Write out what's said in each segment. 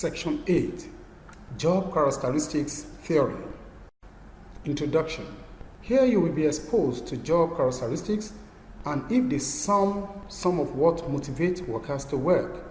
Section 8. Job Characteristics Theory. Introduction. Here you will be exposed to job characteristics and if they sum some of what motivates workers to work.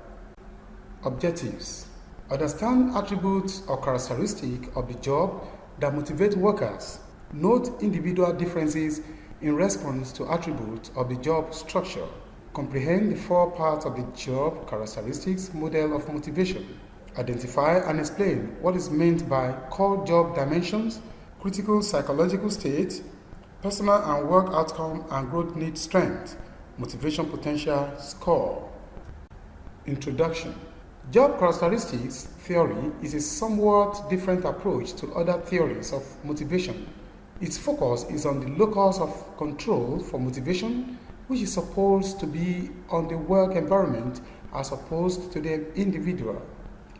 Objectives. Understand attributes or characteristics of the job that motivate workers. Note individual differences in response to attributes of the job structure. Comprehend the 4 parts of the job characteristics model of motivation. Identify and explain what is meant by core job dimensions, critical psychological state, personal and work outcome and growth need strength, motivation potential score. Introduction. Job characteristics theory is a somewhat different approach to other theories of motivation. Its focus is on the locus of control for motivation, which is supposed to be on the work environment as opposed to the individual.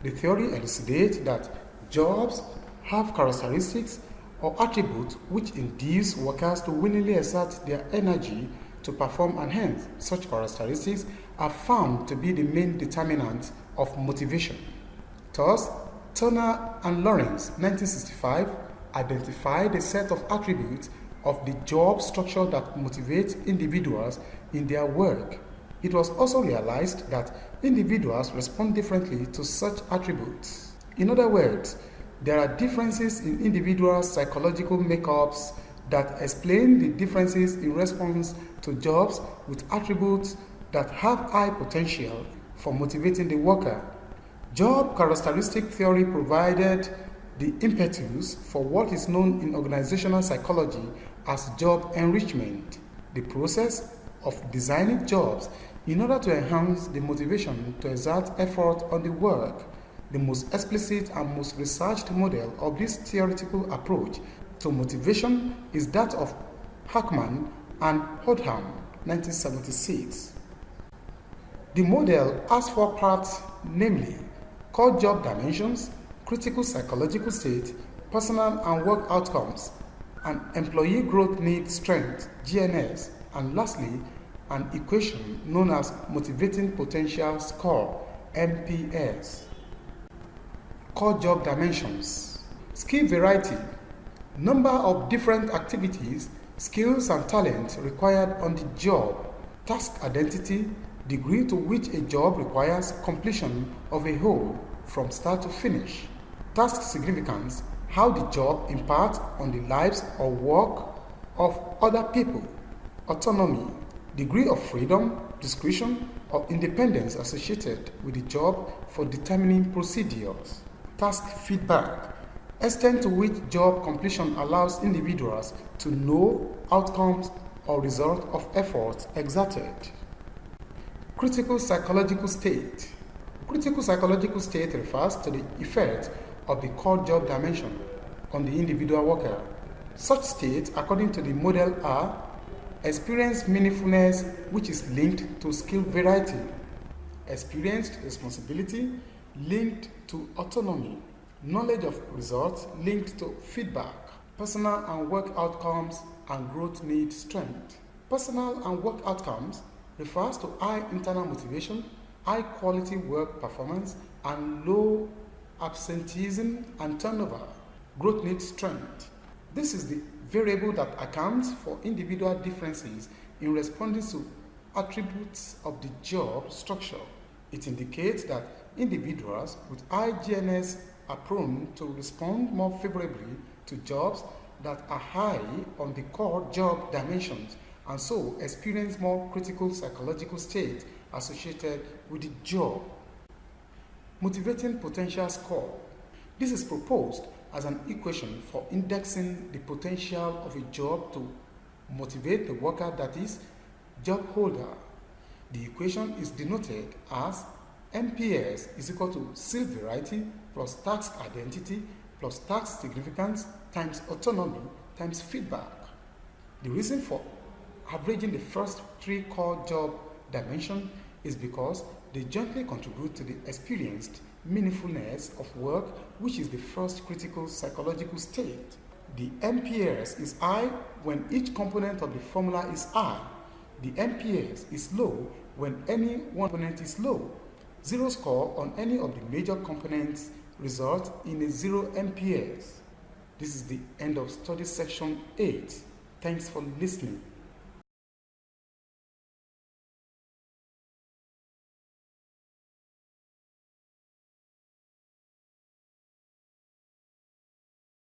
The theory elucidates that jobs have characteristics or attributes which induce workers to willingly exert their energy to perform, and hence such characteristics are found to be the main determinant of motivation. Thus, Turner and Lawrence, 1965, identified a set of attributes of the job structure that motivate individuals in their work. It was also realized that individuals respond differently to such attributes. In other words, there are differences in individuals' psychological makeups that explain the differences in response to jobs with attributes that have high potential for motivating the worker. Job characteristic theory provided the impetus for what is known in organizational psychology as job enrichment, the process of designing jobs in order to enhance the motivation to exert effort on the work. The most explicit and most researched model of this theoretical approach to motivation is that of Hackman and Hodham, 1976. The model has 4 parts, namely core job dimensions, critical psychological state, personal and work outcomes, and employee growth need strength, GNS, and lastly, an equation known as motivating potential score, MPS. Core job dimensions. Skill variety. Number of different activities, skills and talents required on the job. Task identity. Degree to which a job requires completion of a whole from start to finish. Task significance. How the job impacts on the lives or work of other people. Autonomy. Degree of freedom, discretion, or independence associated with the job for determining procedures. Task feedback. Extent to which job completion allows individuals to know outcomes or result of efforts exerted. Critical psychological state. Critical psychological state refers to the effect of the core job dimension on the individual worker. Such states, according to the model, are experience meaningfulness, which is linked to skill variety. Experienced responsibility, linked to autonomy. Knowledge of results, linked to feedback. Personal and work outcomes and growth need strength. Personal and work outcomes refers to high internal motivation, high quality work performance, and low absenteeism and turnover. Growth needs strength. This is the variable that accounts for individual differences in responding to attributes of the job structure. It indicates that individuals with high GNS are prone to respond more favorably to jobs that are high on the core job dimensions and so experience more critical psychological state associated with the job. Motivating potential score. This is proposed as an equation for indexing the potential of a job to motivate the worker, that is, job holder. The equation is denoted as MPS is equal to skill variety plus task identity plus task significance times autonomy times feedback. The reason for averaging the first 3 core job dimensions is because they jointly contribute to the experienced meaningfulness of work, which is the first critical psychological state. The MPS is high when each component of the formula is high. The MPS is low when any one component is low. Zero score on any of the major components results in a 0 MPS. This is the end of study section 8. Thanks for listening.